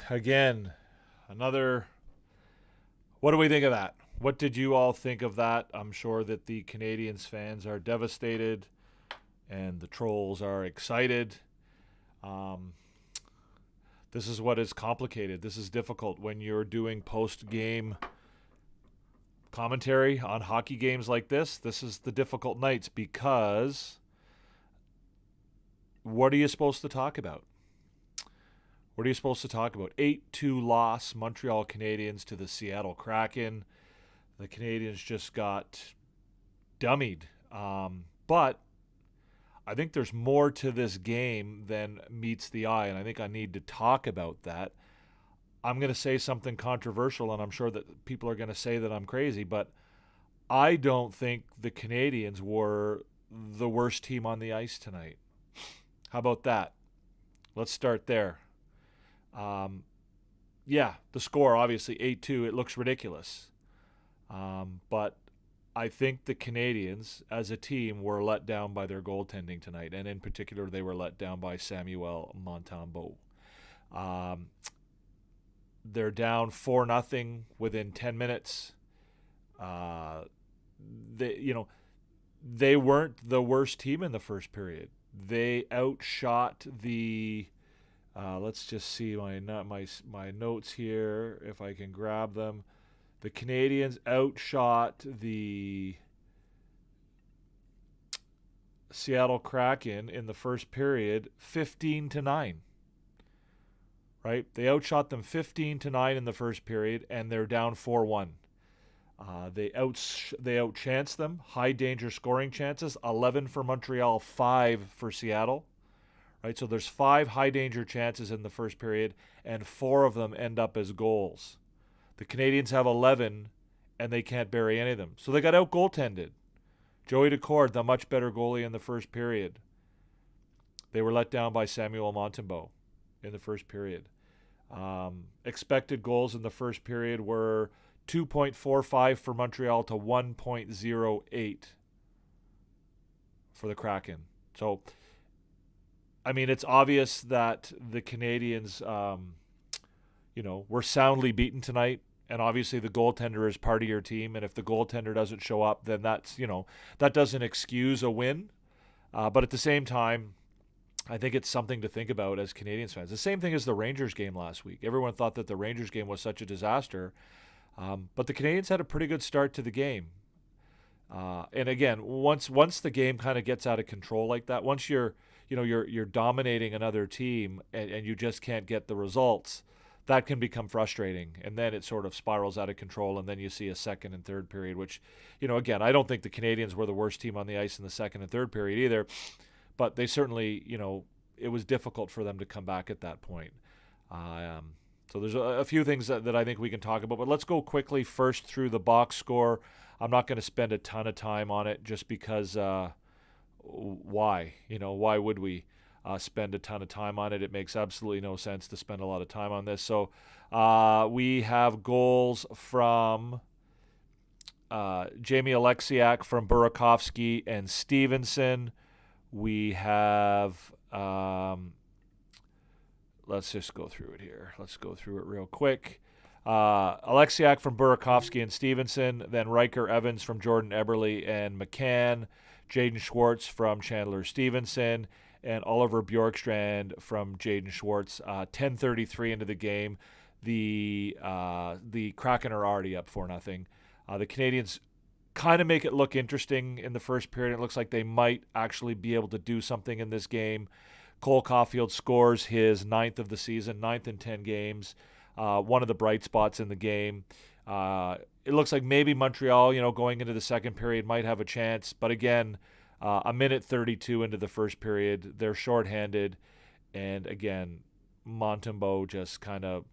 again, another. What do we think of that? What did you all think of that? I'm sure that the Canadiens fans are devastated and the trolls are excited. Um, this is what is complicated. This is difficult when you're doing post game commentary on hockey games like this. This is the difficult nights because what are you supposed to talk about? What are you supposed to talk about? 8-2 loss, Montreal Canadiens to the Seattle Kraken. The Canadiens just got dummied. But I think there's more to this game than meets the eye, and I think I need to talk about that. I'm going to say something controversial, and I'm sure that people are going to say that I'm crazy, but I don't think the Canadiens were the worst team on the ice tonight. How about that? Let's start there. Um, yeah, the score obviously 8-2. It looks ridiculous. But I think the Canadiens, as a team, were let down by their goaltending tonight, and in particular, they were let down by Samuel Montembeault. Um, they're down 4-0 within 10 minutes. Uh, they weren't the worst team in the first period. They outshot the. Let's just see my notes here if I can grab them. The Canadiens outshot the Seattle Kraken in the first period 15-9. Right? They outshot them 15-9 in the first period, and they're down 4-1. They outchanced them. High danger scoring chances, 11 for Montreal, 5 for Seattle. Right? So there's 5 high danger chances in the first period, and 4 of them end up as goals. The Canadiens have 11, and they can't bury any of them. So they got out goaltended. Joey Decord, the much better goalie in the first period. They were let down by Samuel Montembeault in the first period. Expected goals in the first period were 2.45 for Montreal to 1.08 for the Kraken. So, I mean, it's obvious that the Canadiens, were soundly beaten tonight. And obviously the goaltender is part of your team. And if the goaltender doesn't show up, then that doesn't excuse a win. But at the same time, I think it's something to think about as Canadiens fans. The same thing as the Rangers game last week. Everyone thought that the Rangers game was such a disaster. But the Canadiens had a pretty good start to the game. And again, once the game kind of gets out of control like that, once you're dominating another team and you just can't get the results, that can become frustrating. And then it sort of spirals out of control, and then you see a second and third period, which, again, I don't think the Canadiens were the worst team on the ice in the second and third period either, but they certainly, it was difficult for them to come back at that point. So there's a few things that I think we can talk about, but let's go quickly first through the box score. I'm not going to spend a ton of time on it just because why? Why would we spend a ton of time on it? It makes absolutely no sense to spend a lot of time on this. So we have goals from Jamie Alexiak, from Burakovsky and Stevenson. We have, let's just go through it here. Let's go through it real quick. Alexiak from Burakovsky and Stevenson, then Riker Evans from Jordan Eberle and McCann, Jaden Schwartz from Chandler Stevenson, and Oliver Bjorkstrand from Jaden Schwartz. 10:33 into the game, the Kraken are already up 4-0. The Canadiens kind of make it look interesting in the first period. It looks like they might actually be able to do something in this game. Cole Caulfield scores his 9th of the season, 9th in 10 games. One of the bright spots in the game. It looks like maybe Montreal, going into the second period might have a chance. But again, a minute 32 into the first period, they're shorthanded. And again, Montembeault just kind of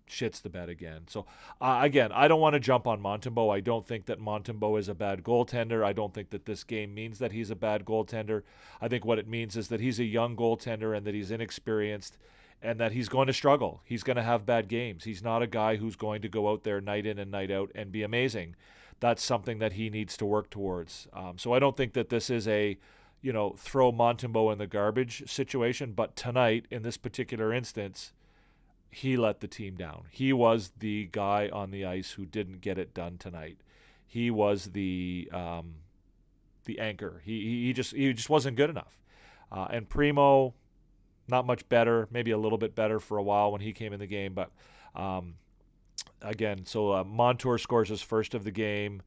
shits the bed again. So, again, I don't want to jump on Montembeault. I don't think that Montembeault is a bad goaltender. I don't think that this game means that he's a bad goaltender. I think what it means is that he's a young goaltender and that he's inexperienced and that he's going to struggle. He's going to have bad games. He's not a guy who's going to go out there night in and night out and be amazing. That's something that he needs to work towards. So I don't think that this is a, throw Montembeault in the garbage situation. But tonight, in this particular instance, he let the team down. He was the guy on the ice who didn't get it done tonight. He was the anchor. He just wasn't good enough. And Primo, not much better, maybe a little bit better for a while when he came in the game. But again, so Montour scores his first of the game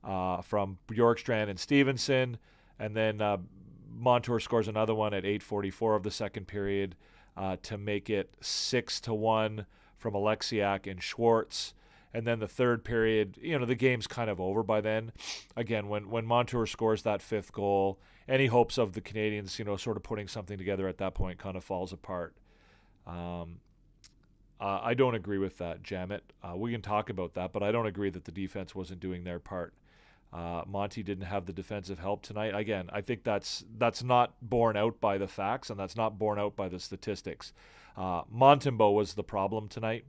from Bjorkstrand and Stevenson, and then Montour scores another one at 8:44 of the second period to make it 6-1 from Alexiak and Schwartz. And then the third period, the game's kind of over by then. Again, when Montour scores that fifth goal, any hopes of the Canadiens, sort of putting something together at that point kind of falls apart. I don't agree with that, Jamet. We can talk about that, but I don't agree that the defense wasn't doing their part. Monty didn't have the defensive help tonight. Again, I think that's not borne out by the facts, and that's not borne out by the statistics. Montembeault was the problem tonight.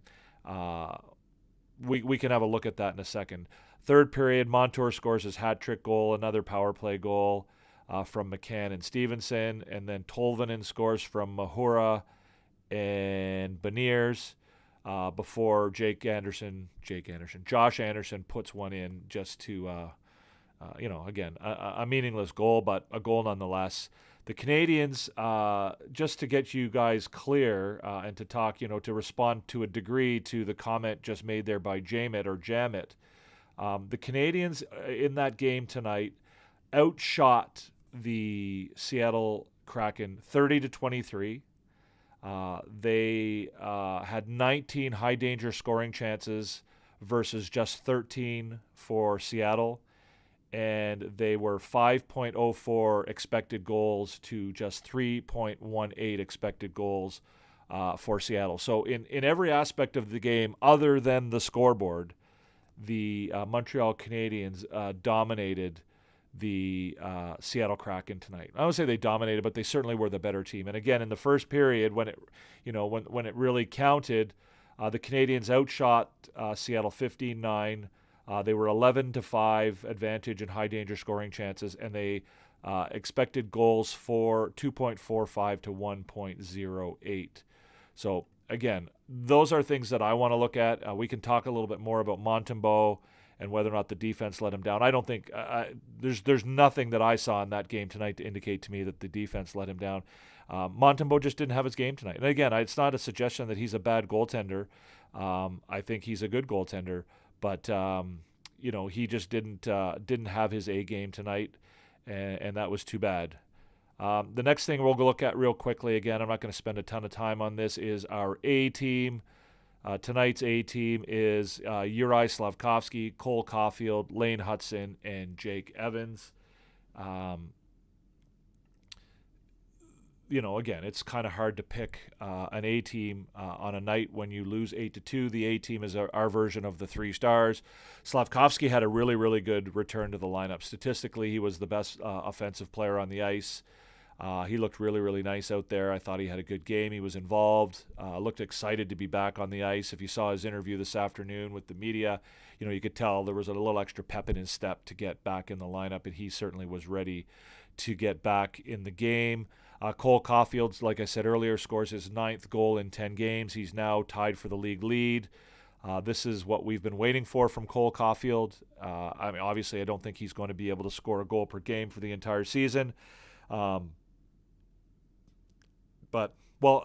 We can have a look at that in a second. Third period, Montour scores his hat-trick goal, another power play goal from McCann and Stevenson, and then Tolvanen scores from Mahura and Beniers before Josh Anderson puts one in just to, again, a meaningless goal, but a goal nonetheless. The Canadiens, just to get you guys clear and to talk, to respond to a degree to the comment just made there by Jamit, the Canadiens in that game tonight outshot the Seattle Kraken 30-23. They had 19 high-danger scoring chances versus just 13 for Seattle. And they were 5.04 expected goals to just 3.18 expected goals for Seattle. So in every aspect of the game, other than the scoreboard, the Montreal Canadiens dominated the Seattle Kraken tonight. I don't say they dominated, but they certainly were the better team. And again, in the first period, when it really counted, the Canadiens outshot Seattle 15-9. They were 11-5 advantage in high danger scoring chances, and they expected goals for 2.45 to 1.08. So again, those are things that I want to look at. We can talk a little bit more about Montembeault and whether or not the defense let him down. I don't think there's nothing that I saw in that game tonight to indicate to me that the defense let him down. Montembeault just didn't have his game tonight. And again, it's not a suggestion that he's a bad goaltender. I think he's a good goaltender. But he just didn't have his A game tonight, and that was too bad. The next thing we'll look at real quickly, again, I'm not going to spend a ton of time on this, is our A team. Tonight's A team is Uri Slafkovsky, Cole Caulfield, Lane Hudson, and Jake Evans. Again, it's kind of hard to pick an A team on a night when you lose 8-2. The A team is our version of the 3 stars. Slafkovsky had a really, really good return to the lineup. Statistically, he was the best offensive player on the ice. He looked really, really nice out there. I thought he had a good game. He was involved. Looked excited to be back on the ice. If you saw his interview this afternoon with the media, you could tell there was a little extra pep in his step to get back in the lineup, and he certainly was ready to get back in the game. Cole Caulfield, like I said earlier, scores his 9th goal in 10 games. He's now tied for the league lead. This is what we've been waiting for from Cole Caulfield. Obviously, I don't think he's going to be able to score a goal per game for the entire season. But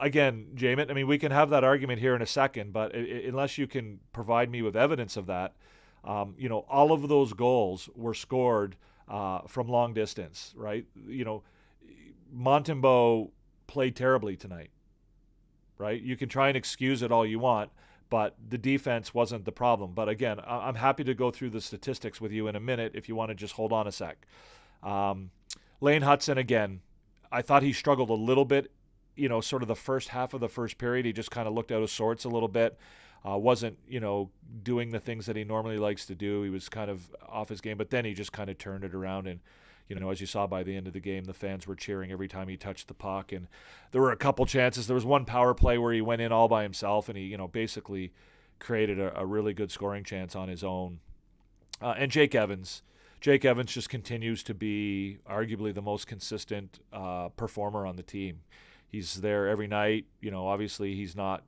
again, Jamin, we can have that argument here in a second, but unless you can provide me with evidence of that, all of those goals were scored from long distance, right? Montembeault played terribly tonight, right? You can try and excuse it all you want, but the defense wasn't the problem. But again, I'm happy to go through the statistics with you in a minute if you want to just hold on a sec. Lane Hudson, again, I thought he struggled a little bit, sort of the first half of the first period. He just kind of looked out of sorts a little bit. Wasn't, doing the things that he normally likes to do. He was kind of off his game, but then he just kind of turned it around. And, as you saw by the end of the game, the fans were cheering every time he touched the puck. And there were a couple chances. There was one power play where he went in all by himself, and he, basically created a really good scoring chance on his own. And Jake Evans just continues to be arguably the most consistent performer on the team. He's there every night. Obviously he's not,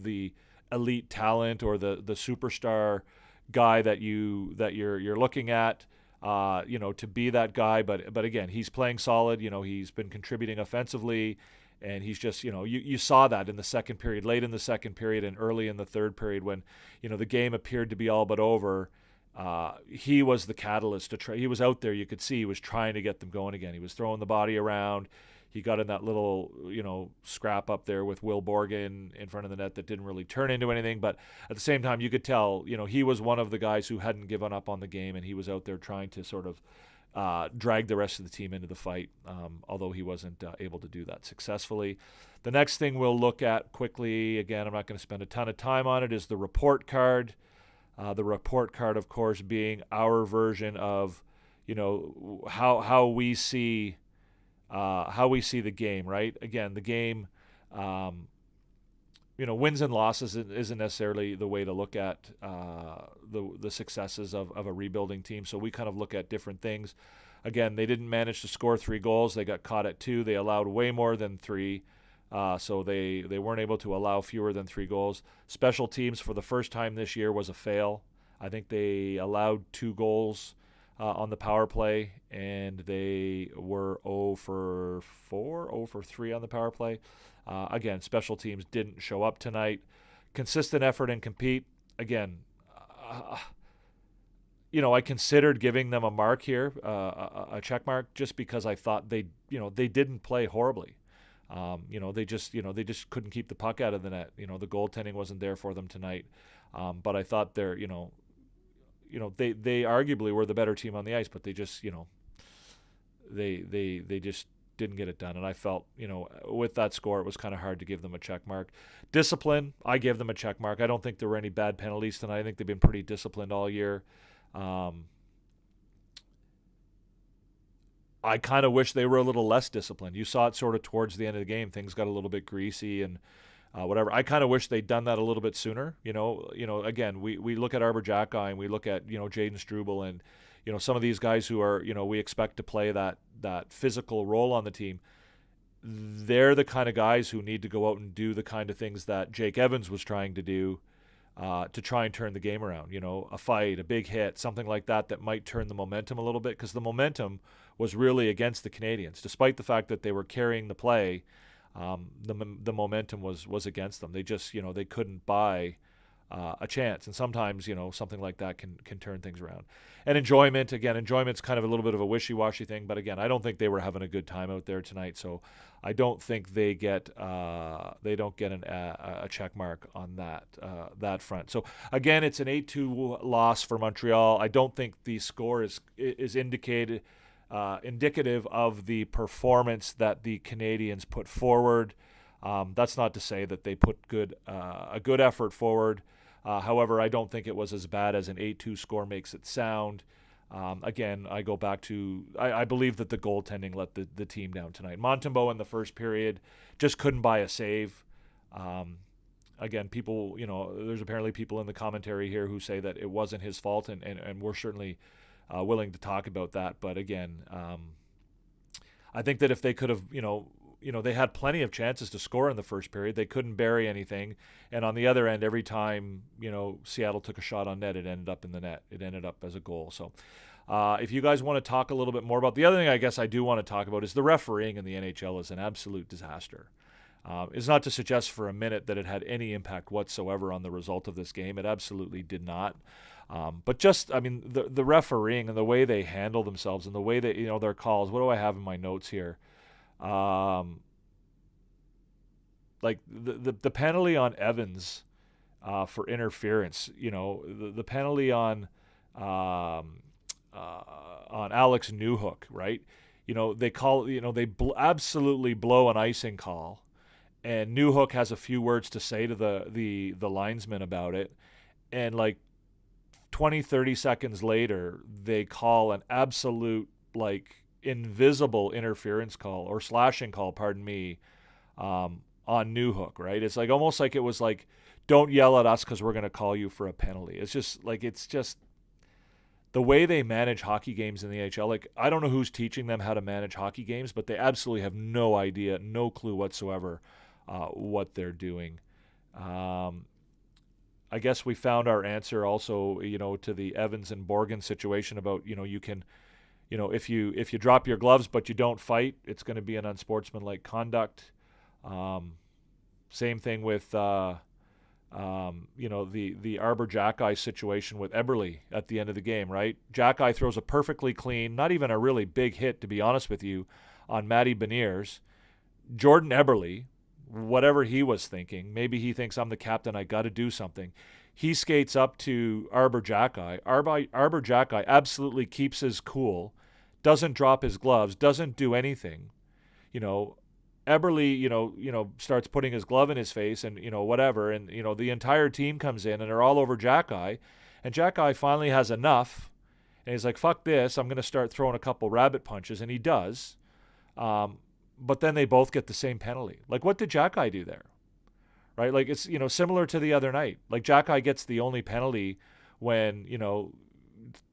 the elite talent or the superstar guy that you're looking at, to be that guy. But again, he's playing solid. He's been contributing offensively, and he's just, you saw that in the second period, late in the second period and early in the third period when, the game appeared to be all but over. He was the catalyst to try. He was out there. You could see he was trying to get them going again. He was throwing the body around. He got in that little, scrap up there with Will Borgen in front of the net that didn't really turn into anything. But at the same time, you could tell, he was one of the guys who hadn't given up on the game, and he was out there trying to sort of drag the rest of the team into the fight, although he wasn't able to do that successfully. The next thing we'll look at quickly, again, I'm not going to spend a ton of time on it, is the report card. The report card, of course, being our version of, how we see the game, right? Again, the game, wins and losses isn't necessarily the way to look at the successes of a rebuilding team. So we kind of look at different things. Again, they didn't manage to score 3 goals. They got caught at 2. They allowed way more than 3. So they weren't able to allow fewer than 3 goals. Special teams for the first time this year was a fail. I think they allowed 2 goals on the power play, and they were 0 for 4, 0 for 3 on the power play. Again, special teams didn't show up tonight. Consistent effort and compete. Again, I considered giving them a mark here, a check mark, just because I thought they didn't play horribly. They just couldn't keep the puck out of the net. The goaltending wasn't there for them tonight. But I thought they arguably were the better team on the ice, but they just, they just didn't get it done. And I felt, with that score, it was kind of hard to give them a check mark. Discipline, I gave them a check mark. I don't think there were any bad penalties tonight. I think they've been pretty disciplined all year. I kind of wish they were a little less disciplined. You saw it sort of towards the end of the game. Things got a little bit greasy and whatever. I kind of wish they'd done that a little bit sooner. Again, we look at Arbor Jacki and we look at, Jaden Struble and, some of these guys who are, we expect to play that physical role on the team. They're the kind of guys who need to go out and do the kind of things that Jake Evans was trying to do to try and turn the game around. A fight, a big hit, something like that might turn the momentum a little bit, because the momentum was really against the Canadiens. Despite the fact that they were carrying the play, the momentum was against them. They just, they couldn't buy a chance. And sometimes, something like that can turn things around. And enjoyment's kind of a little bit of a wishy-washy thing. But again, I don't think they were having a good time out there tonight. So I don't think they get a check mark on that front. So again, it's an 8-2 loss for Montreal. I don't think the score is indicated. Indicative of the performance that the Canadiens put forward. That's not to say that they put a good effort forward. However, I don't think it was as bad as an 8-2 score makes it sound. Again, I go back to I believe that the goaltending let the team down tonight. Montembeault in the first period just couldn't buy a save. Again, people, there's apparently people in the commentary here who say that it wasn't his fault, and we're certainly willing to talk about that. But again, I think that if they could have, they had plenty of chances to score in the first period. They couldn't bury anything. And on the other end, every time, Seattle took a shot on net, it ended up in the net. It ended up as a goal. So if you guys want to talk a little bit more about the other thing, I guess I do want to talk about is the refereeing in the NHL is an absolute disaster. It's not to suggest for a minute that it had any impact whatsoever on the result of this game. It absolutely did not. But just, the refereeing and the way they handle themselves and the way that, their calls, what do I have in my notes here? Like the penalty on Evans for interference, the penalty on Alex Newhook, right? They call, they absolutely blow an icing call, and Newhook has a few words to say to the linesman about it, and like 20-30 seconds later, they call an absolute invisible interference call or slashing call, pardon me, on Newhook, right? It's almost like it was like, don't yell at us because we're going to call you for a penalty. It's just the way they manage hockey games in the NHL. I don't know who's teaching them how to manage hockey games, but they absolutely have no idea, no clue whatsoever what they're doing. I guess we found our answer also, to the Evans and Borgen situation about, you can, if you drop your gloves but you don't fight, it's going to be an unsportsmanlike conduct. Same thing with, the Arbor Jackeye situation with Eberle at the end of the game, right? Jackeye throws a perfectly clean, not even a really big hit, to be honest with you, on Matty Beniers. Jordan Eberle, whatever he was thinking, maybe he thinks I'm the captain, I got to do something. He skates up to Arbor Jackeye. Arbor Jackeye absolutely keeps his cool, doesn't drop his gloves, doesn't do anything. Eberle, starts putting his glove in his face and, whatever. And, the entire team comes in and they're all over Jackeye. And Jackeye finally has enough. And he's like, fuck this. I'm going to start throwing a couple rabbit punches. And he does. But then they both get the same penalty. Like, what did Jackeye do there? Right? Like, it's, similar to the other night. Like, Jackeye gets the only penalty when,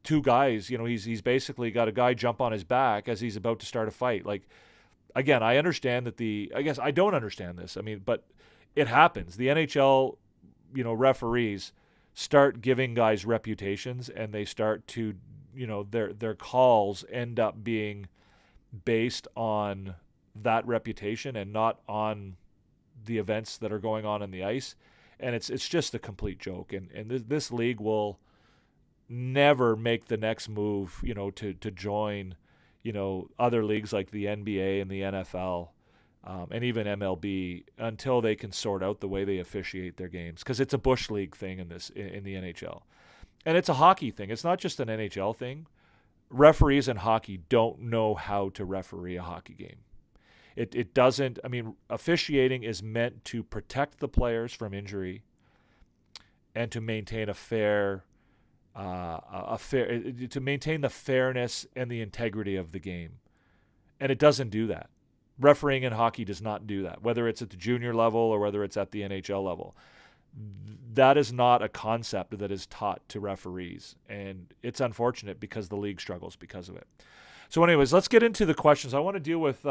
two guys, he's basically got a guy jump on his back as he's about to start a fight. Like, again, I understand that I guess I don't understand this. I mean, but it happens. The NHL, referees start giving guys reputations and they start to, their calls end up being based on that reputation and not on the events that are going on the ice. And it's just a complete joke. And this league will never make the next move, to join, other leagues like the NBA and the NFL, and even MLB until they can sort out the way they officiate their games. Because it's a bush league thing in the NHL. And it's a hockey thing. It's not just an NHL thing. Referees in hockey don't know how to referee a hockey game. It doesn't, officiating is meant to protect the players from injury and to maintain to maintain the fairness and the integrity of the game. And it doesn't do that. Refereeing in hockey does not do that, whether it's at the junior level or whether it's at the NHL level. That is not a concept that is taught to referees, and it's unfortunate because the league struggles because of it. So anyways, let's get into the questions. I want to deal with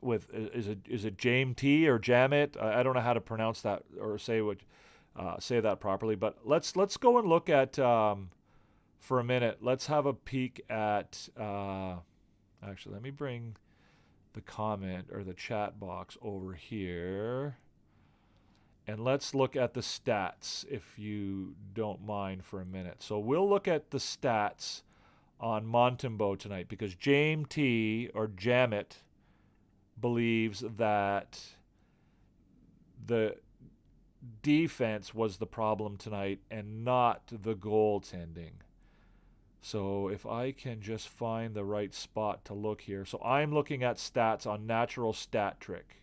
is it James T or Jamit? I don't know how to pronounce that or say that properly, but let's go and look at for a minute. Let's have a peek at actually, let me bring the comment or the chat box over here. And let's look at the stats, if you don't mind, for a minute. So we'll look at the stats on Montembeault tonight because James T or Jamit believes that the defense was the problem tonight and not the goaltending. So if I can just find the right spot to look here. So I'm looking at stats on Natural Stat Trick.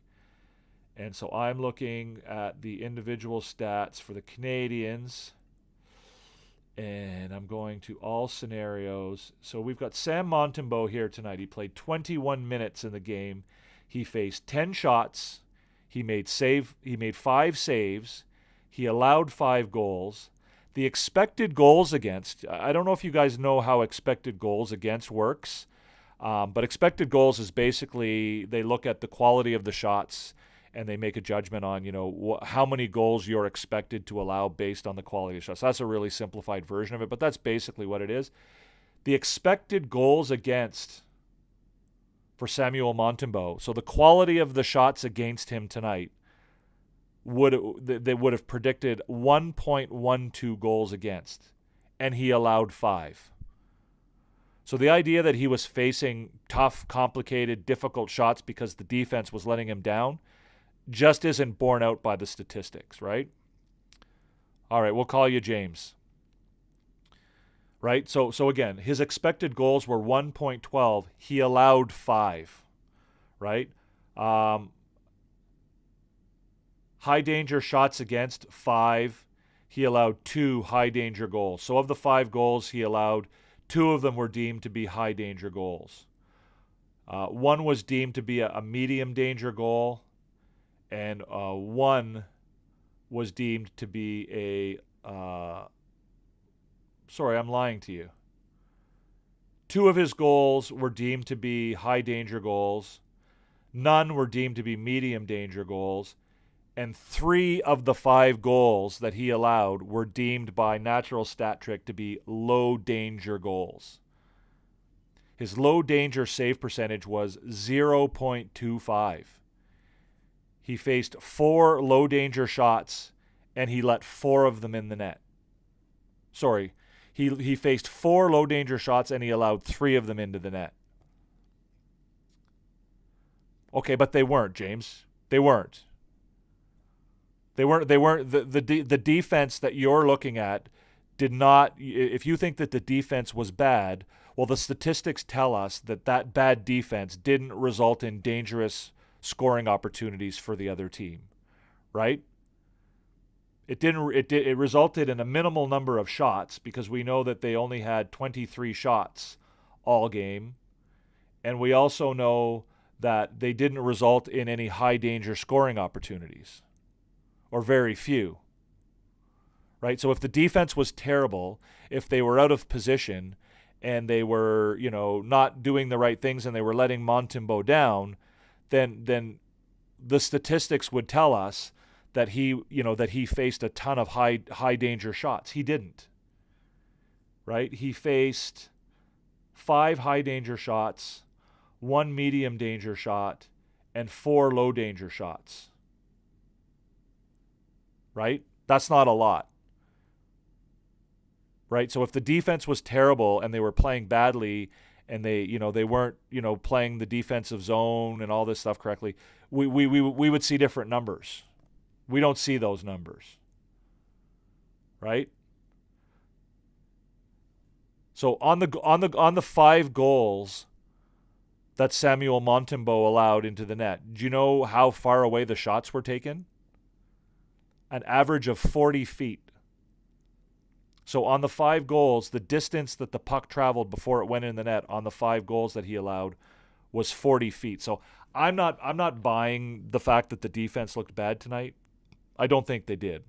And so I'm looking at the individual stats for the Canadiens. And I'm going to all scenarios. So we've got Sam Montembeault here tonight. He played 21 minutes in the game. He faced 10 shots. He made 5 saves. He allowed 5 goals. The expected goals against, I don't know if you guys know how expected goals against works, but expected goals is basically they look at the quality of the shots and they make a judgment on, how many goals you're expected to allow based on the quality of shots. That's a really simplified version of it, but that's basically what it is. The expected goals against for Samuel Montembeault, so the quality of the shots against him tonight, they would have predicted 1.12 goals against, and he allowed 5. So the idea that he was facing tough, complicated, difficult shots because the defense was letting him down just isn't borne out by the statistics, right? All right, we'll call you James. Right? So again, his expected goals were 1.12. He allowed 5, right? High danger shots against, 5. He allowed 2 high danger goals. So of the 5 goals he allowed, 2 of them were deemed to be high danger goals. One was deemed to be a medium danger goal, and one was deemed to be sorry, I'm lying to you. 2 of his goals were deemed to be high danger goals. None were deemed to be medium danger goals. and 3 of the 5 goals that he allowed were deemed by Natural Stat Trick to be low-danger goals. His low-danger save percentage was 0.25. He faced 4 low-danger shots, and he let 4 of them in the net. Sorry, he faced 4 low-danger shots, and he allowed 3 of them into the net. Okay, but they weren't, James. They weren't. The defense that you're looking at did not, if you think that the defense was bad, well, the statistics tell us that that bad defense didn't result in dangerous scoring opportunities for the other team, right? It resulted in a minimal number of shots because we know that they only had 23 shots all game. And we also know that they didn't result in any high danger scoring opportunities, or very few. Right? So if the defense was terrible, if they were out of position and they were, not doing the right things and they were letting Montembeault down, then the statistics would tell us that he faced a ton of high danger shots. He didn't. Right? He faced 5 high danger shots, 1 medium danger shot, and 4 low danger shots. Right? That's not a lot. Right? So if the defense was terrible and they were playing badly and they weren't, playing the defensive zone and all this stuff correctly, we would see different numbers. We don't see those numbers. Right? So on the 5 goals that Samuel Montembeault allowed into the net, do you know how far away the shots were taken? An average of 40 feet. So on the 5 goals, the distance that the puck traveled before it went in the net on the 5 goals that he allowed was 40 feet. So I'm not buying the fact that the defense looked bad tonight. I don't think they did.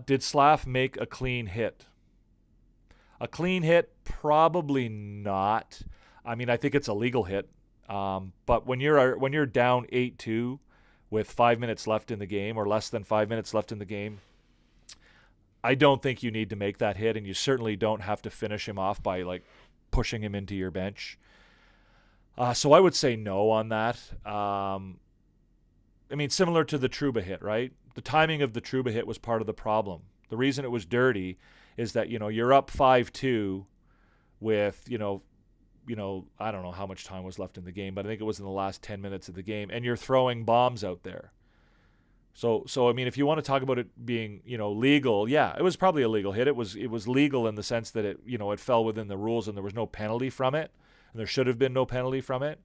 Did Slav make a clean hit? A clean hit? Probably not. I mean, I think it's a legal hit. But when you're down 8-2 with 5 minutes left in the game, or less than 5 minutes left in the game, I don't think you need to make that hit, and you certainly don't have to finish him off by pushing him into your bench. So I would say no on that. I mean, similar to the Trouba hit, right? The timing of the Trouba hit was part of the problem. The reason it was dirty is that, you're up 5-2 with, I don't know how much time was left in the game, but I think it was in the last 10 minutes of the game, and you're throwing bombs out there. So I mean, if you want to talk about it being, legal, yeah, it was probably a legal hit. It was legal in the sense that it fell within the rules and there was no penalty from it, and there should have been no penalty from it.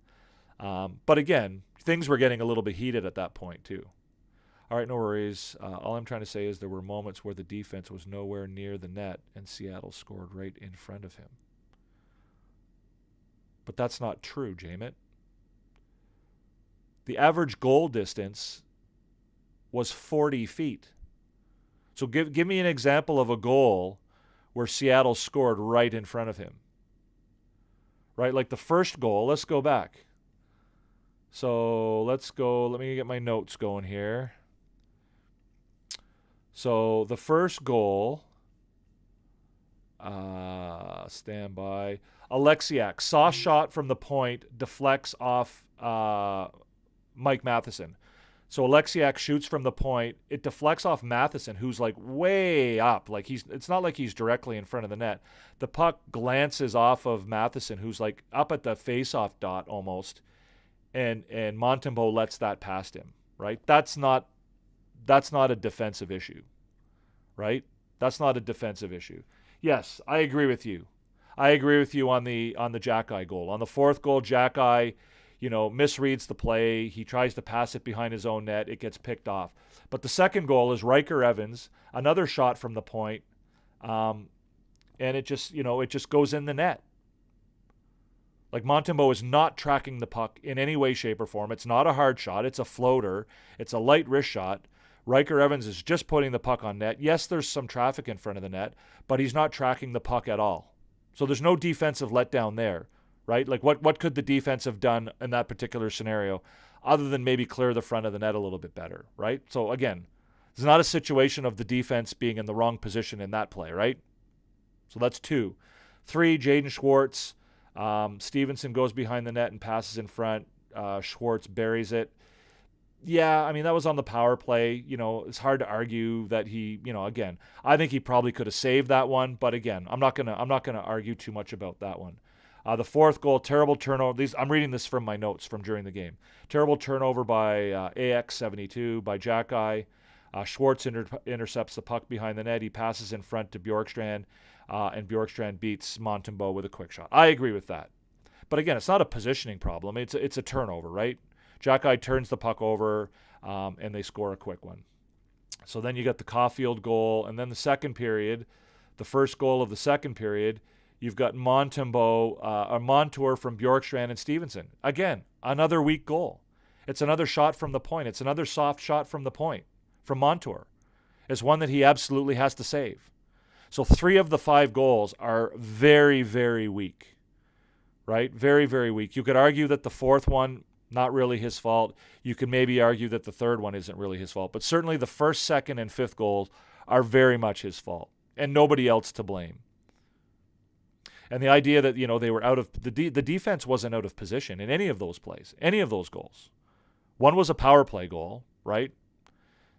But again, things were getting a little bit heated at that point too. All right, no worries. All I'm trying to say is there were moments where the defense was nowhere near the net and Seattle scored right in front of him. But that's not true, Jamit. The average goal distance was 40 feet. So give me an example of a goal where Seattle scored right in front of him. Right? Like the first goal, let's go back. So let me get my notes going here. So the first goal, stand by. Alexiak, saw shot from the point, deflects off Mike Matheson. So Alexiak shoots from the point. It deflects off Matheson, who's way up. It's not like he's directly in front of the net. The puck glances off of Matheson, who's up at the face-off dot almost, and Montembeault lets that past him. Right? That's not a defensive issue. Right? That's not a defensive issue. Yes, I agree with you. I agree with you on the Jack-Eye goal. On the 4th goal, Jack-Eye, misreads the play. He tries to pass it behind his own net. It gets picked off. But the second goal is Riker Evans, another shot from the point, and it just goes in the net. Montembeault is not tracking the puck in any way, shape, or form. It's not a hard shot. It's a floater. It's a light wrist shot. Riker Evans is just putting the puck on net. Yes, there's some traffic in front of the net, but he's not tracking the puck at all. So there's no defensive letdown there. Right? What could the defense have done in that particular scenario? other than maybe clear the front of the net a little bit better, right? So again, it's not a situation of the defense being in the wrong position in that play, right? So that's 2. 3, Jaden Schwartz. Stevenson goes behind the net and passes in front. Schwartz buries it. Yeah, I mean, that was on the power play. It's hard to argue that he, again, I think he probably could have saved that one. But again, I'm not gonna argue too much about that one. The 4th goal, terrible turnover. I'm reading this from my notes from during the game. Terrible turnover by AX72 by Jack-Eye. Schwartz intercepts the puck behind the net. He passes in front to Bjorkstrand, and Bjorkstrand beats Montembeault with a quick shot. I agree with that. But again, it's not a positioning problem. It's a turnover, right? Jack-Eye turns the puck over, and they score a quick one. So then you got the Caulfield goal, and then the second period, the first goal of the second period, you've got Montembeault, a Montour from Bjorkstrand and Stevenson. Again, another weak goal. It's another shot from the point. It's another soft shot from the point from Montour. It's one that he absolutely has to save. So 3 of the 5 goals are very, very weak, right? Very, very weak. You could argue that the 4th one, not really his fault. You could maybe argue that the 3rd one isn't really his fault. But certainly the 1st, 2nd, and 5th goals are very much his fault. And nobody else to blame. And the idea that, they were out of the defense wasn't out of position in any of those plays, any of those goals. One was a power play goal, right?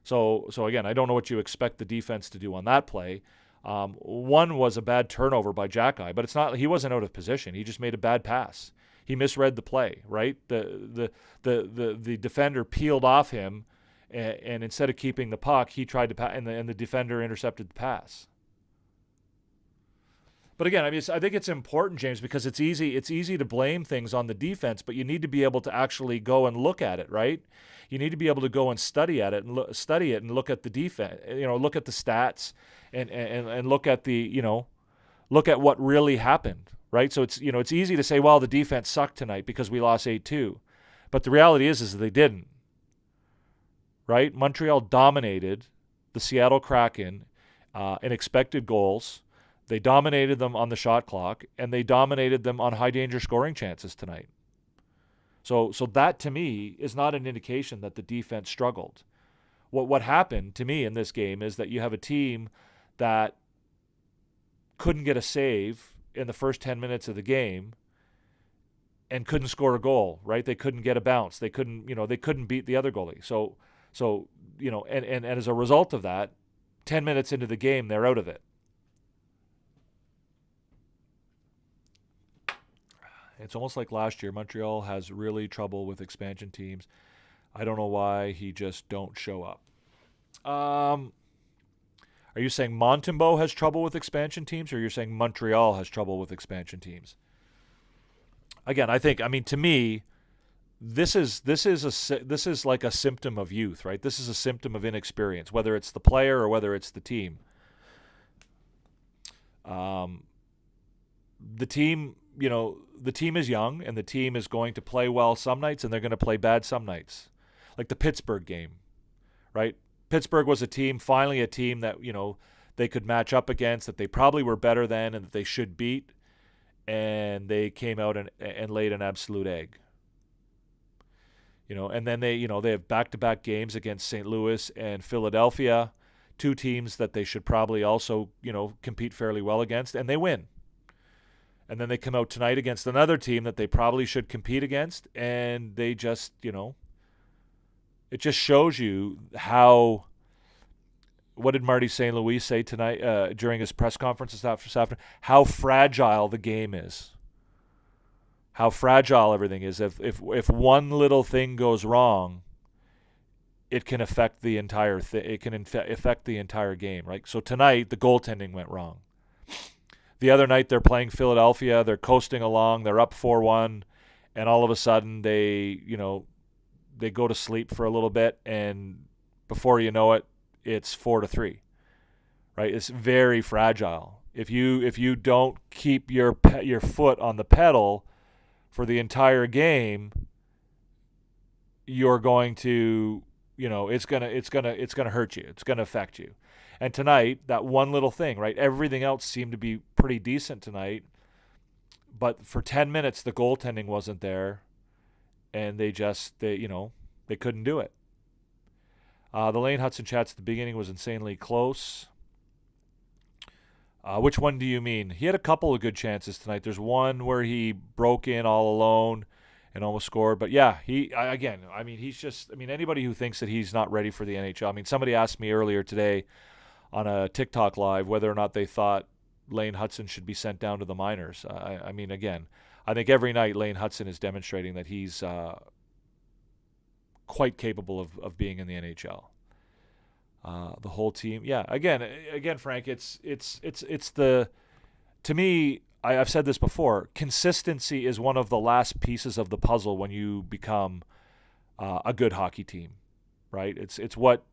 So again, I don't know what you expect the defense to do on that play. One was a bad turnover by Jack-Eye, but it's not. He wasn't out of position. He just made a bad pass. He misread the play, right? The defender peeled off him, and instead of keeping the puck, he tried to pass, and the defender intercepted the pass. But again, I mean, I think it's important, James, because it's easy to blame things on the defense, but you need to be able to actually go and look at it, right? You need to be able to go and study it and look at the defense, look at the stats and look at look at what really happened, right? So it's easy to say, well, the defense sucked tonight because we lost 8-2. But the reality is that they didn't, right? Montreal dominated the Seattle Kraken in expected goals. They dominated them on the shot clock, and they dominated them on high-danger scoring chances tonight. So that, to me, is not an indication that the defense struggled. What happened to me in this game is that you have a team that couldn't get a save in the first 10 minutes of the game and couldn't score a goal, right? They couldn't get a bounce. They couldn't beat the other goalie. So and as a result of that, 10 minutes into the game, they're out of it. It's almost like last year. Montreal has really trouble with expansion teams. I don't know why he just don't show up. Are you saying Montembeault has trouble with expansion teams, or you're saying Montreal has trouble with expansion teams? Again, to me, this is like a symptom of youth, right? This is a symptom of inexperience, whether it's the player or whether it's the team. The team is young, and the team is going to play well some nights, and they're going to play bad some nights. Like the Pittsburgh game, right? Pittsburgh was finally a team that, they could match up against, that they probably were better than, and that they should beat, and they came out and laid an absolute egg. And then they have back-to-back games against St. Louis and Philadelphia, 2 teams that they should probably also, compete fairly well against, and they win. And then they come out tonight against another team that they probably should compete against, and they just, it just shows you how. What did Marty St. Louis say tonight during his press conference this afternoon? How fragile the game is. How fragile everything is. If one little thing goes wrong, it can affect the entire thing. It can affect the entire game, right? So tonight the goaltending went wrong. The other night they're playing Philadelphia. They're coasting along. They're up 4-1, and all of a sudden they go to sleep for a little bit, and before you know it, it's 4-3. Right? It's very fragile. If you don't keep your foot on the pedal for the entire game, you're going to, it's gonna hurt you. It's gonna affect you. And tonight, that one little thing, right? Everything else seemed to be pretty decent tonight, but for 10 minutes the goaltending wasn't there, and they couldn't do it. The Lane Hudson chats at the beginning was insanely close. Which one do you mean? He had a couple of good chances tonight. There's one where he broke in all alone and almost scored. But yeah, anybody who thinks that he's not ready for the NHL. Somebody asked me earlier today on a TikTok live whether or not they thought Lane Hudson should be sent down to the minors. Again, I think every night Lane Hudson is demonstrating that he's quite capable of being in the NHL. The whole team, yeah. Again, Frank, it's the, to me, I've said this before. Consistency is one of the last pieces of the puzzle when you become a good hockey team, right? It's what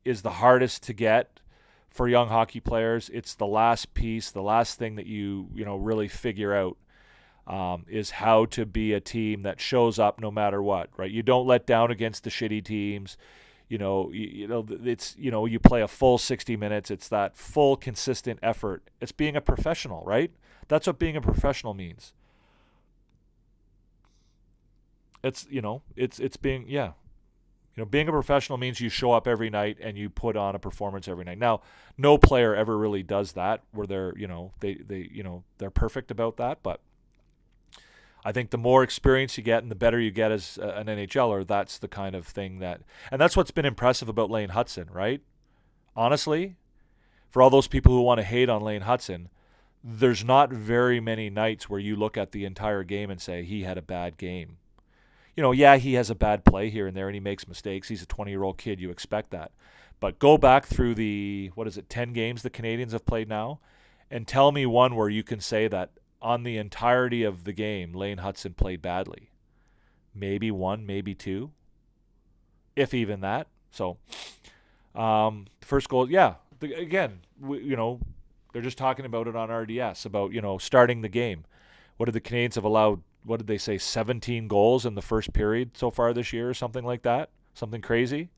is the hardest to get for young hockey players. It's the last piece, the last thing that you really figure out. Is how to be a team that shows up no matter what, right? You don't let down against the shitty teams. You play a full 60 minutes. It's that full, consistent effort. It's being a professional, right? That's what being a professional means. It's being, yeah. Being a professional means you show up every night and you put on a performance every night. Now, no player ever really does that where they're perfect about that, but I think the more experience you get and the better you get as an NHLer, that's the kind of thing and that's what's been impressive about Lane Hudson, right? Honestly, for all those people who want to hate on Lane Hudson, there's not very many nights where you look at the entire game and say he had a bad game. Yeah, he has a bad play here and there and he makes mistakes. He's a 20-year-old kid. You expect that. But go back through the, 10 games the Canadiens have played now and tell me one where you can say that on the entirety of the game, Lane Hudson played badly. Maybe one, maybe two, if even that. So, first goal, yeah. They're just talking about it on RDS, about, starting the game. What did the Canadiens have allowed, 17 goals in the first period so far this year or something like that? Something crazy,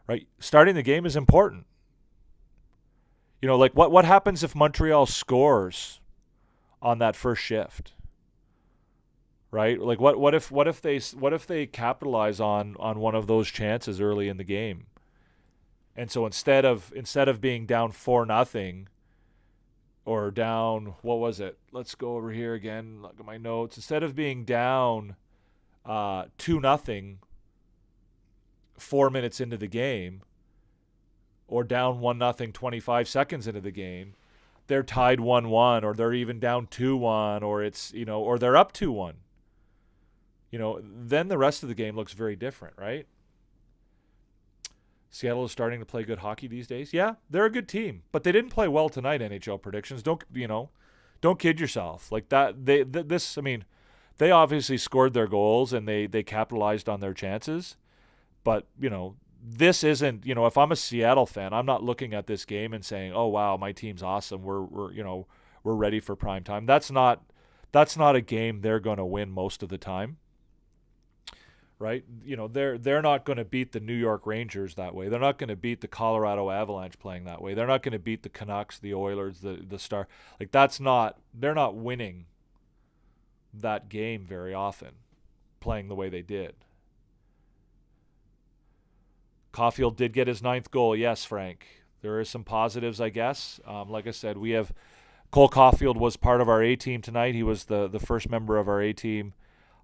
right? Starting the game is important. What happens if Montreal scores on that first shift, right? What if they capitalize on one of those chances early in the game, and so instead of being down 4-0 or down, what was it? Let's go over here again. Look at my notes. Instead of being down 2-0 4 minutes into the game, or down 1-0 25 seconds into the game, they're tied 1-1, or they're even down 2-1, or it's, or they're up 2-1. Then the rest of the game looks very different, right? Seattle is starting to play good hockey these days. Yeah, they're a good team, but they didn't play well tonight. NHL predictions. Don't kid yourself. Like that. They obviously scored their goals and they capitalized on their chances, but this isn't, if I'm a Seattle fan, I'm not looking at this game and saying, "Oh wow, my team's awesome. We're ready for prime time." That's not a game they're going to win most of the time. Right? They're not going to beat the New York Rangers that way. They're not going to beat the Colorado Avalanche playing that way. They're not going to beat the Canucks, the Oilers, the Star. They're not winning that game very often playing the way they did. Caulfield did get his 9th goal. Yes, Frank. There are some positives, I guess. Like I said, we have Cole Caulfield was part of our A-team tonight. He was the first member of our A-team.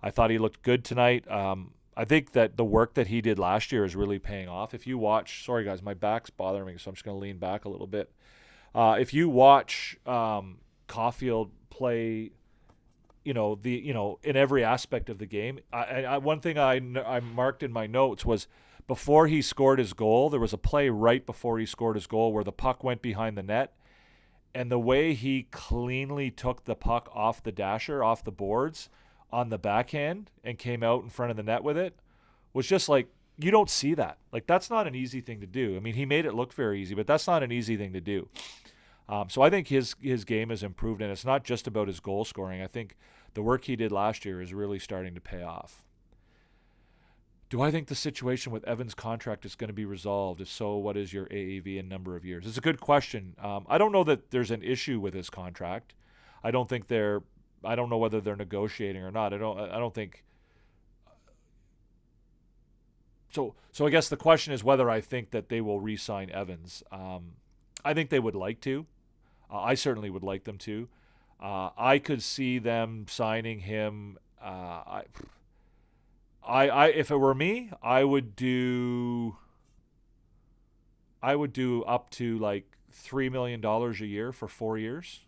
I thought he looked good tonight. I think that the work that he did last year is really paying off. If you watch, sorry guys, my back's bothering me, so I'm just going to lean back a little bit. If you watch Caulfield play, in every aspect of the game, one thing I marked in my notes was before he scored his goal, there was a play right before he scored his goal where the puck went behind the net, and the way he cleanly took the puck off the dasher, off the boards, on the backhand and came out in front of the net with it was just like, you don't see that. Like, that's not an easy thing to do. He made it look very easy, but that's not an easy thing to do. So I think his game has improved, and it's not just about his goal scoring. I think the work he did last year is really starting to pay off. Do I think the situation with Evan's contract is going to be resolved? If so, what is your AAV in number of years? It's a good question. I don't know that there's an issue with his contract. I don't know whether they're negotiating or not. I don't think So I guess the question is whether I think that they will re-sign Evans. I think they would like to. I certainly would like them to. I could see them signing him. If it were me, I would do up to like $3 million a year for 4 years.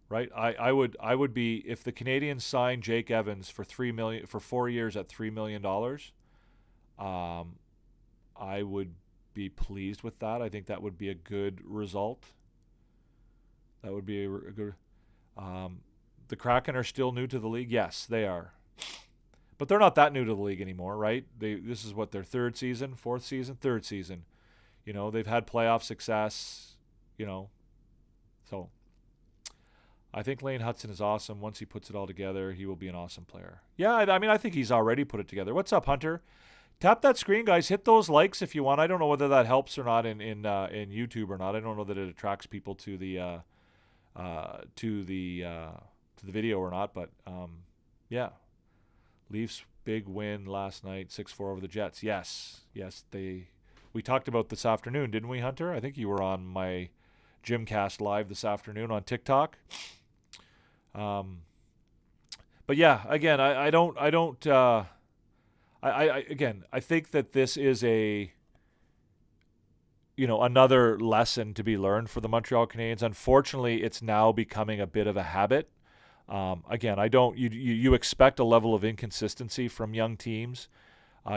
Right? I would be, if the Canadiens sign Jake Evans for for 4 years at $3 million, I would be pleased with that. I think that would be a good result. That would be a good. The Kraken are still new to the league. Yes, they are, but they're not that new to the league anymore, right? This is what, their third season. They've had playoff success. So I think Lane Hudson is awesome. Once he puts it all together, he will be an awesome player. Yeah, I think he's already put it together. What's up, Hunter? Tap that screen, guys. Hit those likes if you want. I don't know whether that helps or not in YouTube or not. I don't know that it attracts people to the video or not. But yeah, Leafs big win last night, 6-4 over the Jets. Yes, we talked about this afternoon, didn't we, Hunter? I think you were on my Gymcast live this afternoon on TikTok. But yeah, again, I think that this is another lesson to be learned for the Montreal Canadiens. Unfortunately, it's now becoming a bit of a habit. You expect a level of inconsistency from young teams.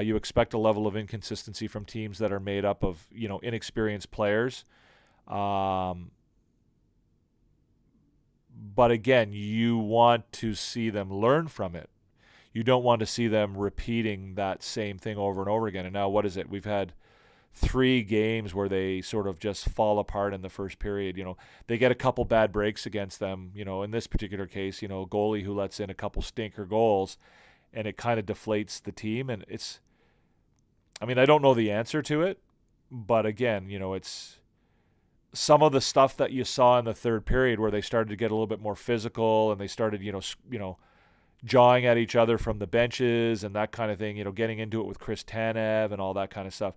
You expect a level of inconsistency from teams that are made up of, inexperienced players. But again, you want to see them learn from it. You don't want to see them repeating that same thing over and over again. And now what is it? We've had 3 games where they sort of just fall apart in the first period. They get a couple bad breaks against them. In this particular case, goalie who lets in a couple stinker goals, and it kind of deflates the team. And I don't know the answer to it, but again, it's some of the stuff that you saw in the third period where they started to get a little bit more physical and they started, jawing at each other from the benches and that kind of thing, getting into it with Chris Tanev and all that kind of stuff.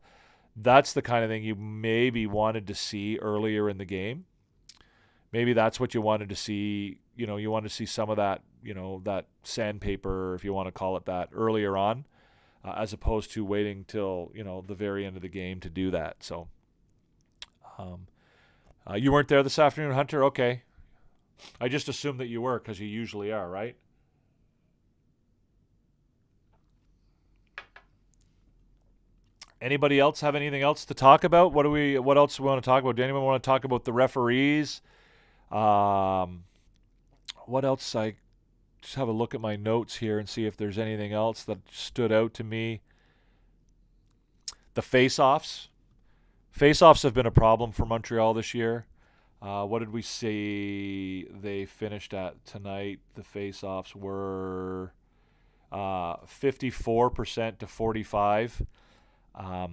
That's the kind of thing you maybe wanted to see earlier in the game. Maybe that's what you wanted to see. You wanted to see some of that, that sandpaper, if you want to call it that, earlier on, as opposed to waiting till, the very end of the game to do that. So, you weren't there this afternoon, Hunter? Okay. I just assumed that you were because you usually are, right? Anybody else have anything else to talk about? What else do we want to talk about? Do anyone want to talk about the referees? What else? I just have a look at my notes here and see if there's anything else that stood out to me. The face-offs. Face-offs have been a problem for Montreal this year. What did we see they finished at tonight? The face-offs were 54% to 45%. I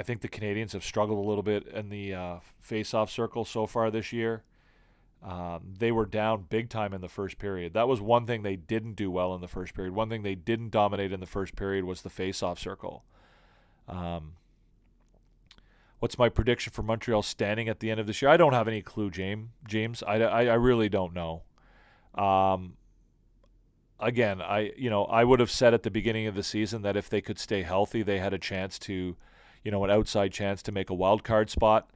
think the Canadiens have struggled a little bit in the face-off circle so far this year. They were down big time in the first period. That was one thing they didn't do well in the first period. One thing they didn't dominate in the first period was the face-off circle. What's my prediction for Montreal standing at the end of this year? I don't have any clue, James. I really don't know. Again, I would have said at the beginning of the season that if they could stay healthy, they had a chance to, an outside chance to make a wild card spot.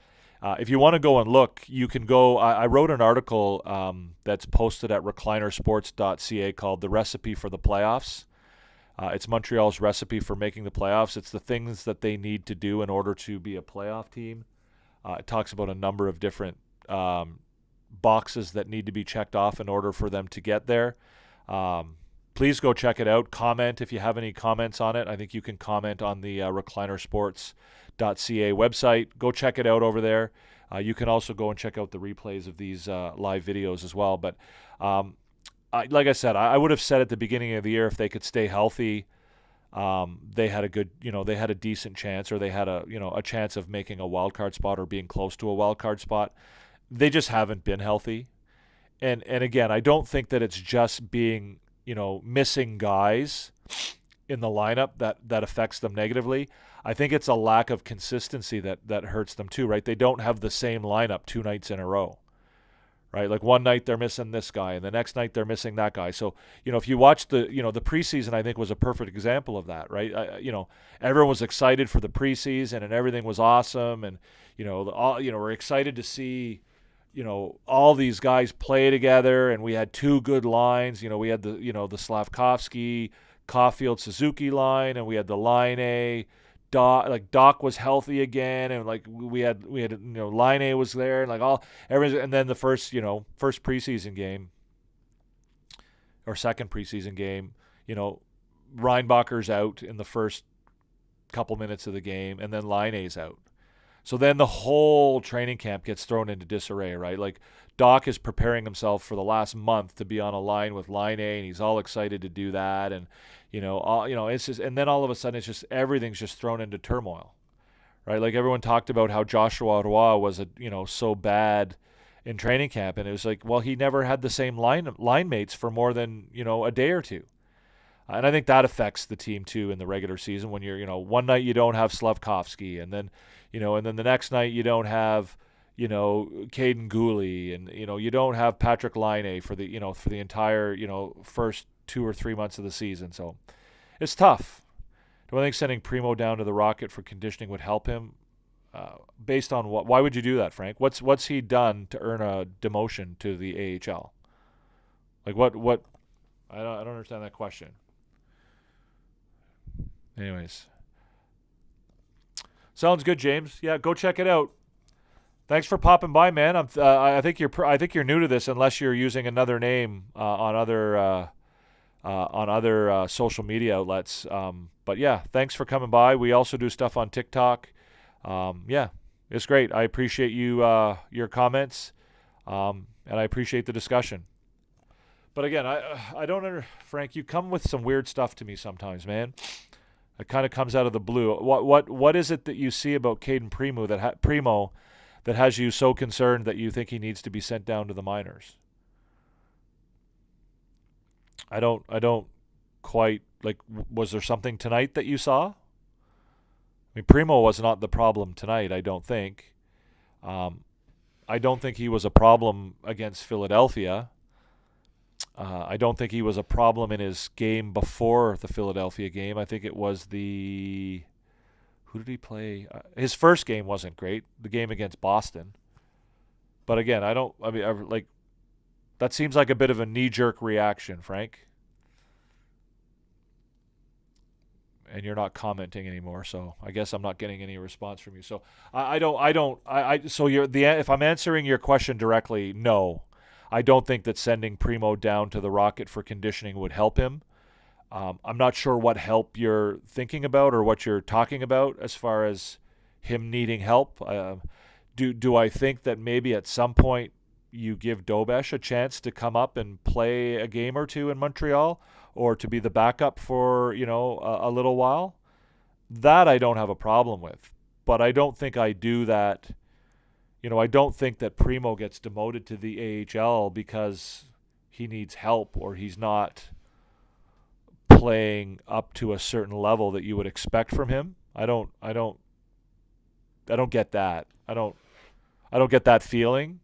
If you want to go and look, you can go. I wrote an article that's posted at reclinersports.ca called "The Recipe for the Playoffs." It's Montreal's recipe for making the playoffs. It's the things that they need to do in order to be a playoff team. It talks about a number of different boxes that need to be checked off in order for them to get there. Please go check it out. Comment if you have any comments on it. I think you can comment on the reclinersports.ca website. Go check it out over there. You can also go and check out the replays of these live videos as well. But like I said, I would have said at the beginning of the year if they could stay healthy, they had a good, they had a decent chance, or they had a chance of making a wild card spot or being close to a wild card spot. They just haven't been healthy. And again, I don't think that it's just being, missing guys in the lineup that affects them negatively. I think it's a lack of consistency that hurts them too, right? They don't have the same lineup 2 nights in a row, right? Like one night they're missing this guy, and the next night they're missing that guy. So, if you watch the preseason, I think was a perfect example of that, right? Everyone was excited for the preseason, and everything was awesome, and we're excited to see, all these guys play together, and we had 2 good lines. We had the Slavkovsky, Caulfield, Suzuki line, and we had the line A. Doc was healthy again, and we had Line A was there, and everything. And then the first preseason game or second preseason game, Reinbacher's out in the first couple minutes of the game, and then Line A's out. So then the whole training camp gets thrown into disarray, right? Like Doc is preparing himself for the last month to be on a line with Line A, and he's all excited to do that, and it's just, and then all of a sudden it's just everything's just thrown into turmoil, right? Like everyone talked about how Joshua Roy was so bad in training camp, and it was like, well, he never had the same line mates for more than a day or two, and I think that affects the team too in the regular season when you're one night you don't have Slavkovsky, and then the next night you don't have Caden Gooley, and you don't have Patrick Laine for the entire first 2 or 3 months of the season. So it's tough. Do I think sending Primo down to the Rocket for conditioning would help him? Based on what? Why would you do that, Frank? What's he done to earn a demotion to the AHL? Like what? I don't understand that question. Anyways, sounds good, James. Yeah, go check it out. Thanks for popping by, man. I think you're new to this, unless you're using another name on other social media outlets. But yeah, thanks for coming by. We also do stuff on TikTok. Yeah, it's great. I appreciate your comments, and I appreciate the discussion. But again, I don't Frank, you come with some weird stuff to me sometimes, man. It kind of comes out of the blue. What is it that you see about Caden Primo that has you so concerned that you think he needs to be sent down to the minors? I don't quite, was there something tonight that you saw? I mean, Primo was not the problem tonight, I don't think. I don't think he was a problem against Philadelphia. I don't think he was a problem in his game before the Philadelphia game. I think it was who did he play? His first game wasn't great, the game against Boston. But again, that seems like a bit of a knee-jerk reaction, Frank. And you're not commenting anymore, so I guess I'm not getting any response from you. So if I'm answering your question directly, no. I don't think that sending Primo down to the Rocket for conditioning would help him. I'm not sure what help you're thinking about or what you're talking about as far as him needing help. Do I think that maybe at some point you give Dobesh a chance to come up and play a game or two in Montreal, or to be the backup for a little while? That I don't have a problem with, but I don't think I do that. I don't think that Primo gets demoted to the AHL because he needs help or he's not playing up to a certain level that you would expect from him. I don't get that. I don't get that feeling.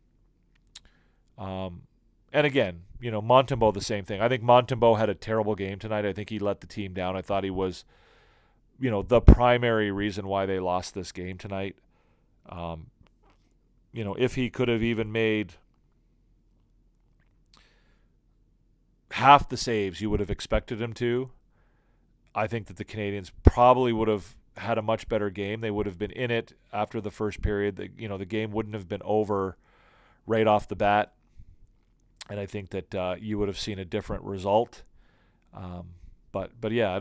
And again, Montembeault, the same thing. I think Montembeault had a terrible game tonight. I think he let the team down. I thought he was, the primary reason why they lost this game tonight. If he could have even made half the saves you would have expected him to, I think that the Canadiens probably would have had a much better game. They would have been in it after the first period. The game wouldn't have been over right off the bat. And I think that you would have seen a different result. But yeah, I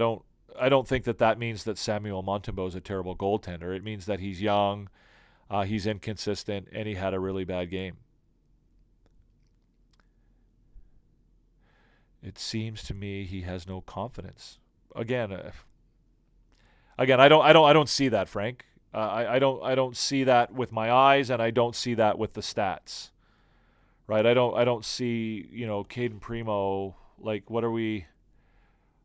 don't think that means that Samuel Montembeault is a terrible goaltender. It means that he's young, he's inconsistent, and he had a really bad game. It seems to me he has no confidence. Again, I don't see that, Frank. I don't see that with my eyes, and I don't see that with the stats. Right? I don't see, Caden Primo, what are we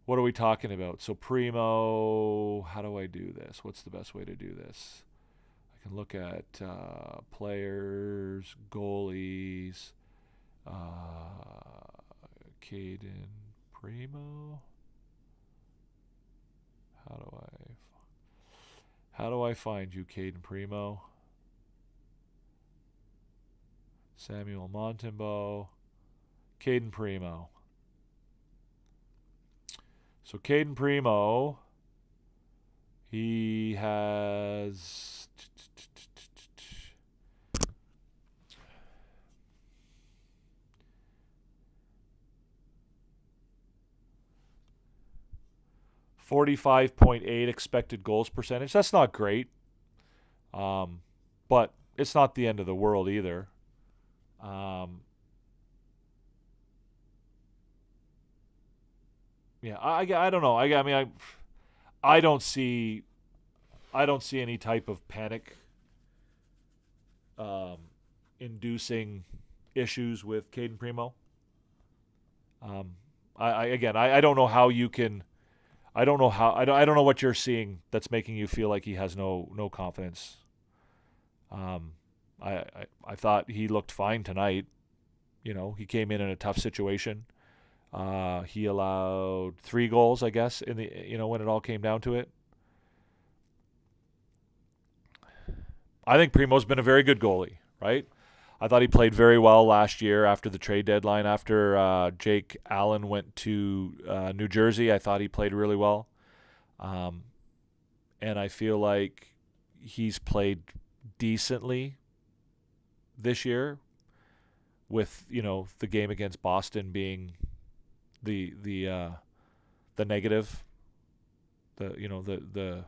what are we talking about? So Primo, how do I do this? What's the best way to do this? I can look at players, goalies, Caden Primo. How do I find you, Caden Primo? Samuel Montembeault, Caden Primo. So Caden Primo, he has 45.8 expected goals percentage. That's not great, but it's not the end of the world either. Yeah, I don't know. I mean, I don't see any type of panic inducing issues with Caden Primo. I don't know how you can. I don't know what you're seeing that's making you feel like he has no confidence. I thought he looked fine tonight. You know, he came in a tough situation. He allowed 3 goals, I guess, in the when it all came down to it. I think Primo's been a very good goalie, right? I thought he played very well last year after the trade deadline. After Jake Allen went to New Jersey, I thought he played really well. And I feel like he's played decently this year, with the game against Boston being the negative, the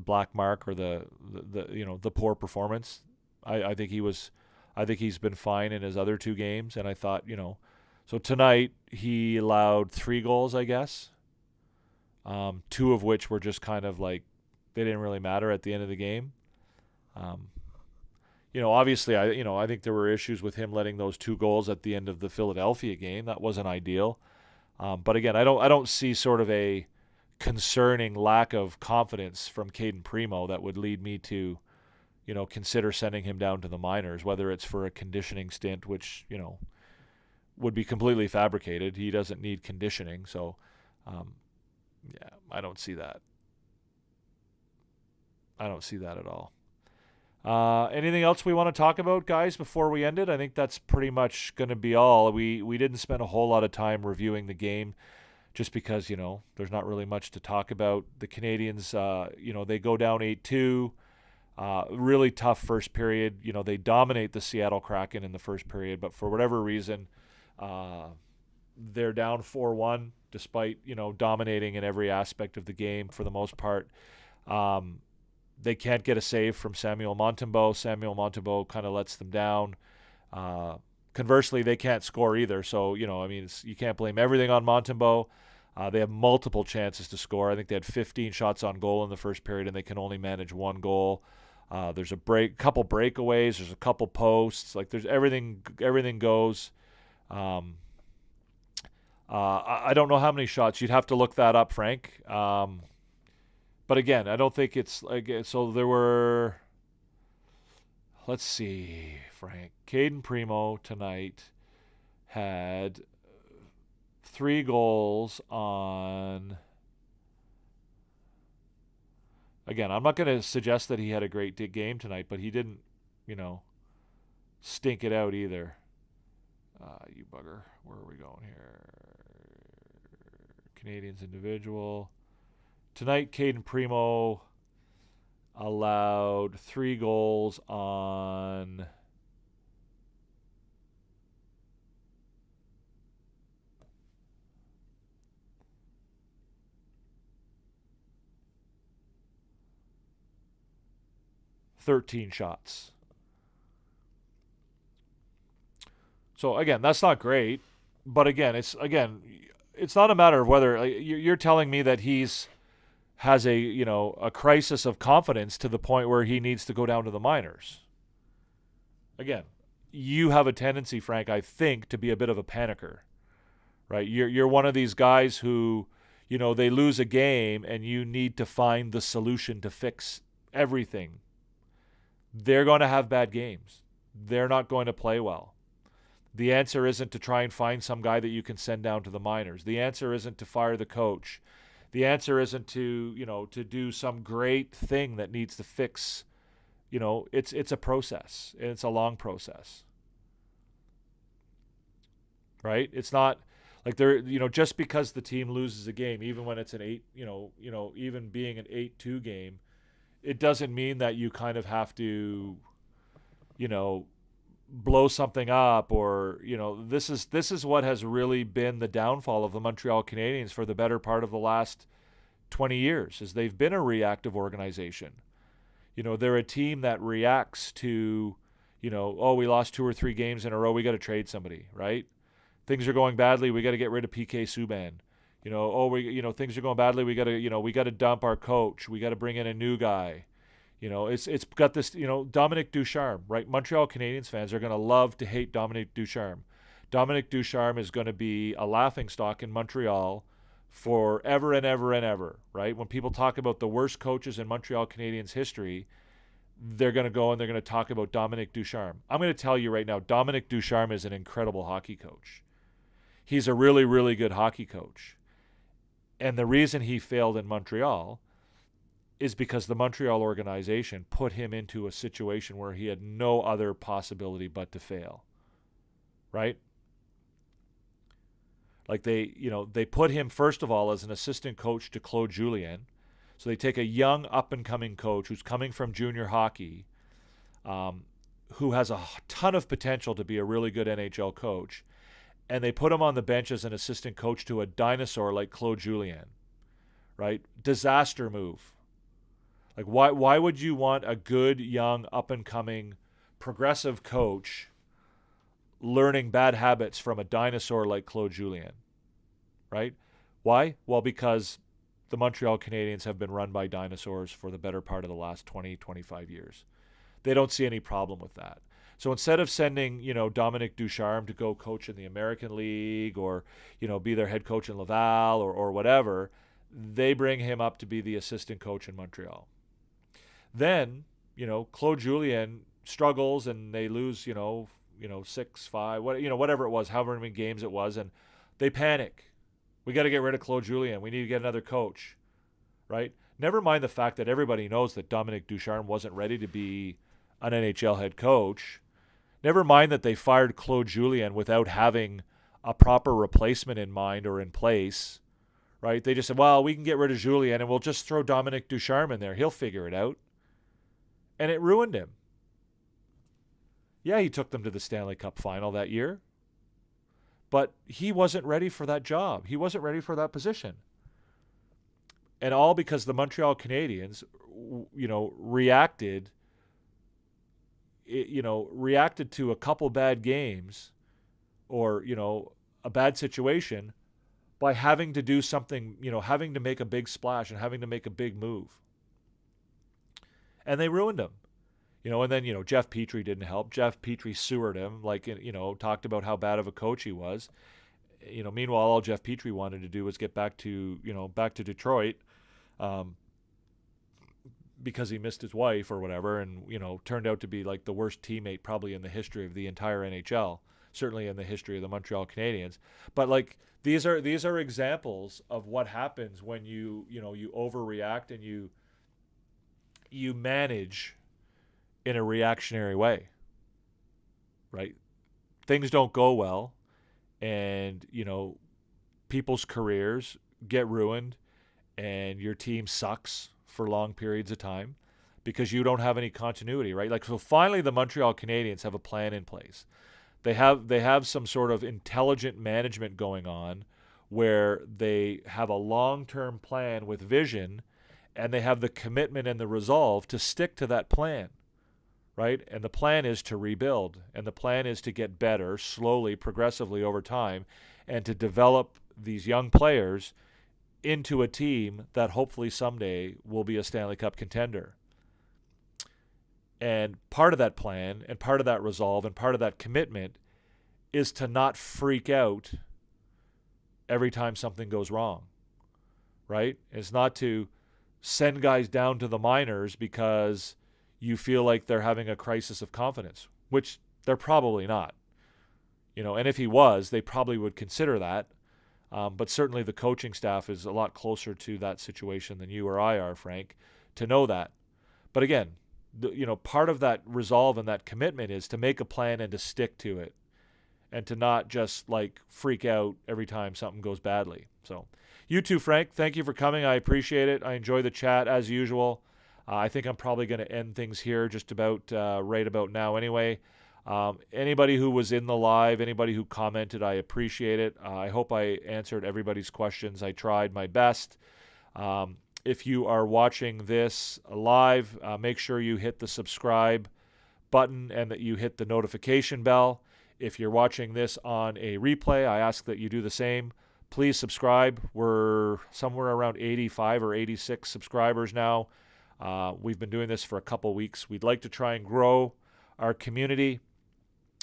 black mark, or the poor performance. I think he's been fine in his other 2 games, and I thought, so tonight he allowed 3 goals, I guess. 2 of which were just kind of like they didn't really matter at the end of the game. Obviously, I think there were issues with him letting those 2 goals at the end of the Philadelphia game. That wasn't ideal. But again, I don't see sort of a concerning lack of confidence from Caden Primo that would lead me to, consider sending him down to the minors, whether it's for a conditioning stint, which, would be completely fabricated. He doesn't need conditioning. So, yeah, I don't see that. I don't see that at all. Anything else we want to talk about, guys, before we end it? I think that's pretty much going to be all. We didn't spend a whole lot of time reviewing the game just because, there's not really much to talk about. The Canadians, they go down 8-2. Really tough first period. They dominate the Seattle Kraken in the first period, but for whatever reason, they're down 4-1 despite, dominating in every aspect of the game for the most part. They can't get a save from Samuel Montembeault. Samuel Montembeault kind of lets them down. Conversely, they can't score either. So, you can't blame everything on Montembeault. They have multiple chances to score. I think they had 15 shots on goal in the first period, and they can only manage 1 goal. There's a couple breakaways. There's a couple posts. Like, there's everything goes. I don't know how many shots. You'd have to look that up, Frank. But again, I don't think it's like so. There were. Let's see, Frank. Caden Primo tonight had 3 goals on. Again, I'm not going to suggest that he had a great game tonight, but he didn't, stink it out either. You bugger. Where are we going here? Canadians individual. Tonight, Caden Primo allowed 3 goals on (13 shots. So again, that's not great, but it's not a matter of whether you're telling me that has a crisis of confidence to the point where he needs to go down to the minors. Again, you have a tendency, Frank, I think, to be a bit of a panicker, right? You're one of these guys who they lose a game and you need to find the solution to fix everything. They're going to have bad games. They're not going to play well. The answer isn't to try and find some guy that you can send down to the minors. The answer isn't to fire the coach. The answer isn't to, to do some great thing that needs to fix. It's a process, and it's a long process. Right? It's not like just because the team loses a game, even when it's an 8, even being an 8-2 game, it doesn't mean that you kind of have to, blow something up, or this is what has really been the downfall of the Montreal Canadiens for the better part of the last 20 years, is they've been a reactive organization. They're a team that reacts to, oh, we lost 2 or 3 games in a row, we got to trade somebody, right? Things are going badly, we got to get rid of PK Subban. Things are going badly, we got to dump our coach, we got to bring in a new guy. It's got this, Dominic Ducharme, right? Montreal Canadiens fans are going to love to hate Dominic Ducharme. Dominic Ducharme is going to be a laughingstock in Montreal forever and ever and ever, right? When people talk about the worst coaches in Montreal Canadiens history, they're going to go and they're going to talk about Dominic Ducharme. I'm going to tell you right now, Dominic Ducharme is an incredible hockey coach. He's a really, really good hockey coach. And the reason he failed in Montreal is because the Montreal organization put him into a situation where he had no other possibility but to fail. Right? Like they put him, first of all, as an assistant coach to Claude Julien. So they take a young up-and-coming coach who's coming from junior hockey, who has a ton of potential to be a really good NHL coach, and they put him on the bench as an assistant coach to a dinosaur like Claude Julien. Right? Disaster move. Like, why would you want a good, young, up-and-coming, progressive coach learning bad habits from a dinosaur like Claude Julien? Right? Why? Well, because the Montreal Canadiens have been run by dinosaurs for the better part of the last 20, 25 years. They don't see any problem with that. So instead of sending, Dominic Ducharme to go coach in the American League or, be their head coach in Laval or whatever, they bring him up to be the assistant coach in Montreal. Then, Claude Julien struggles and they lose, 6-5, whatever it was, however many games it was, and they panic. We got to get rid of Claude Julien. We need to get another coach, right? Never mind the fact that everybody knows that Dominic Ducharme wasn't ready to be an NHL head coach. Never mind that they fired Claude Julien without having a proper replacement in mind or in place, right? They just said, well, we can get rid of Julien and we'll just throw Dominic Ducharme in there. He'll figure it out. And it ruined him. Yeah, he took them to the Stanley Cup final that year. But he wasn't ready for that job. He wasn't ready for that position. And all because the Montreal Canadiens, reacted to a couple bad games or, a bad situation by having to do something, having to make a big splash and having to make a big move. And they ruined him. And then, Jeff Petrie didn't help. Jeff Petrie sewered him, talked about how bad of a coach he was. Meanwhile, all Jeff Petrie wanted to do was get back to Detroit because he missed his wife or whatever, and, turned out to be like the worst teammate probably in the history of the entire NHL, certainly in the history of the Montreal Canadiens. But these are examples of what happens when you overreact and you manage in a reactionary way, right? Things don't go well, and, people's careers get ruined, and your team sucks for long periods of time because you don't have any continuity, right? So finally the Montreal Canadiens have a plan in place. They have some sort of intelligent management going on where they have a long-term plan with vision, and they have the commitment and the resolve to stick to that plan. Right? And the plan is to rebuild, and the plan is to get better slowly, progressively over time, and to develop these young players into a team that hopefully someday will be a Stanley Cup contender. And part of that plan and part of that resolve and part of that commitment is to not freak out every time something goes wrong. right? It's not to send guys down to the minors because you feel like they're having a crisis of confidence, which they're probably not. And if he was, they probably would consider that. But certainly the coaching staff is a lot closer to that situation than you or I are, Frank, to know that. But again, part of that resolve and that commitment is to make a plan and to stick to it and to not just freak out every time something goes badly. So you too, Frank, thank you for coming. I appreciate it. I enjoy the chat as usual. I think I'm probably going to end things here just about right about now anyway. Anybody who was in the live, anybody who commented, I appreciate it. I hope I answered everybody's questions. I tried my best. If you are watching this live, make sure you hit the subscribe button and that you hit the notification bell. If you're watching this on a replay, I ask that you do the same. Please subscribe. We're somewhere around 85 or 86 subscribers now. We've been doing this for a couple weeks. We'd like to try and grow our community.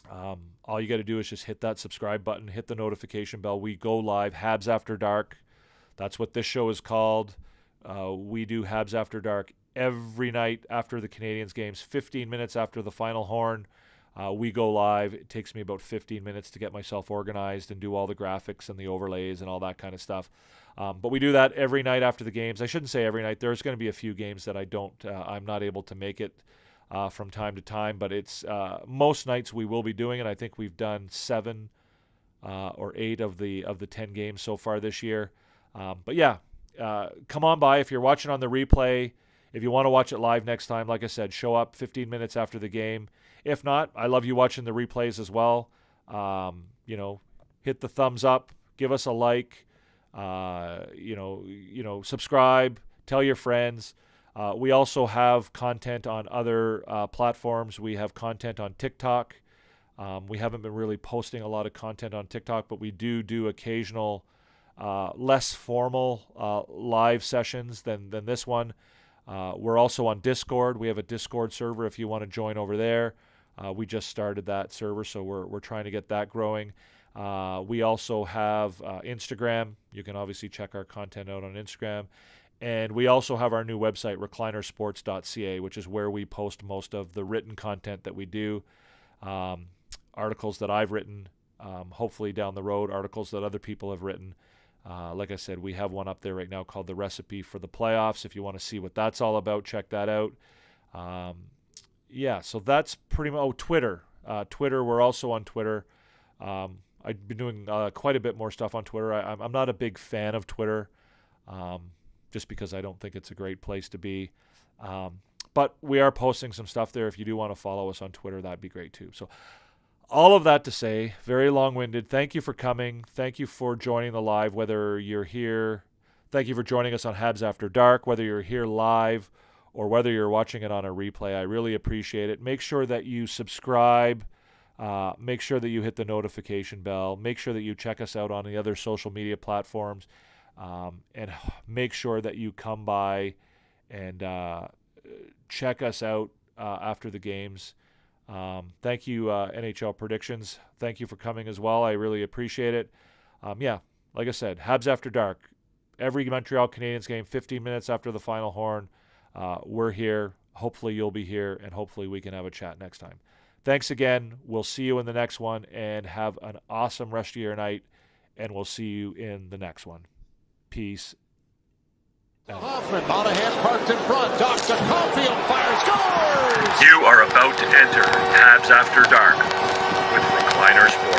All you got to do is just hit that subscribe button, hit the notification bell. We go live, Habs After Dark. That's what this show is called. We do Habs After Dark every night after the Canadiens games, 15 minutes after the final horn. We go live. It takes me about 15 minutes to get myself organized and do all the graphics and the overlays and all that kind of stuff. But we do that every night after the games. I shouldn't say every night. There's going to be a few games that I'm not able to make it from time to time, but it's most nights we will be doing it. I think we've done 7 or 8 of the 10 games so far this year. But yeah, come on by if you're watching on the replay. If you want to watch it live next time, like I said, show up 15 minutes after the game. If not, I love you watching the replays as well. Hit the thumbs up, give us a like, subscribe, tell your friends. We also have content on other platforms. We have content on TikTok. We haven't been really posting a lot of content on TikTok, but we do occasional less formal live sessions than this one. We're also on Discord. We have a Discord server if you want to join over there. We just started that server, so we're trying to get that growing. We also have Instagram. You can obviously check our content out on Instagram. And we also have our new website, reclinersports.ca, which is where we post most of the written content that we do. Articles that I've written, hopefully down the road, articles that other people have written. Like I said, we have one up there right now called The Recipe for the Playoffs. If you want to see what that's all about, check that out. So that's pretty much... Oh, Twitter. Twitter, we're also on Twitter. I've been doing quite a bit more stuff on Twitter. I'm not a big fan of Twitter, just because I don't think it's a great place to be. But we are posting some stuff there. If you do want to follow us on Twitter, that'd be great too. So all of that to say, very long-winded, thank you for coming. Thank you for joining the live, whether you're here. Thank you for joining us on Habs After Dark, whether you're here live or whether you're watching it on a replay. I really appreciate it. Make sure that you subscribe. Make sure that you hit the notification bell. Make sure that you check us out on the other social media platforms. And make sure that you come by and check us out after the games. Thank you, NHL Predictions. Thank you for coming as well. I really appreciate it. Like I said, Habs After Dark. Every Montreal Canadiens game, 15 minutes after the final horn. We're here. Hopefully you'll be here, and hopefully we can have a chat next time. Thanks again. We'll see you in the next one, and have an awesome rest of your night, and we'll see you in the next one. Peace. Hoffman, Monahan parked in front. Docks to Caulfield, fires, scores! You are about to enter Habs After Dark with Recliner Sports.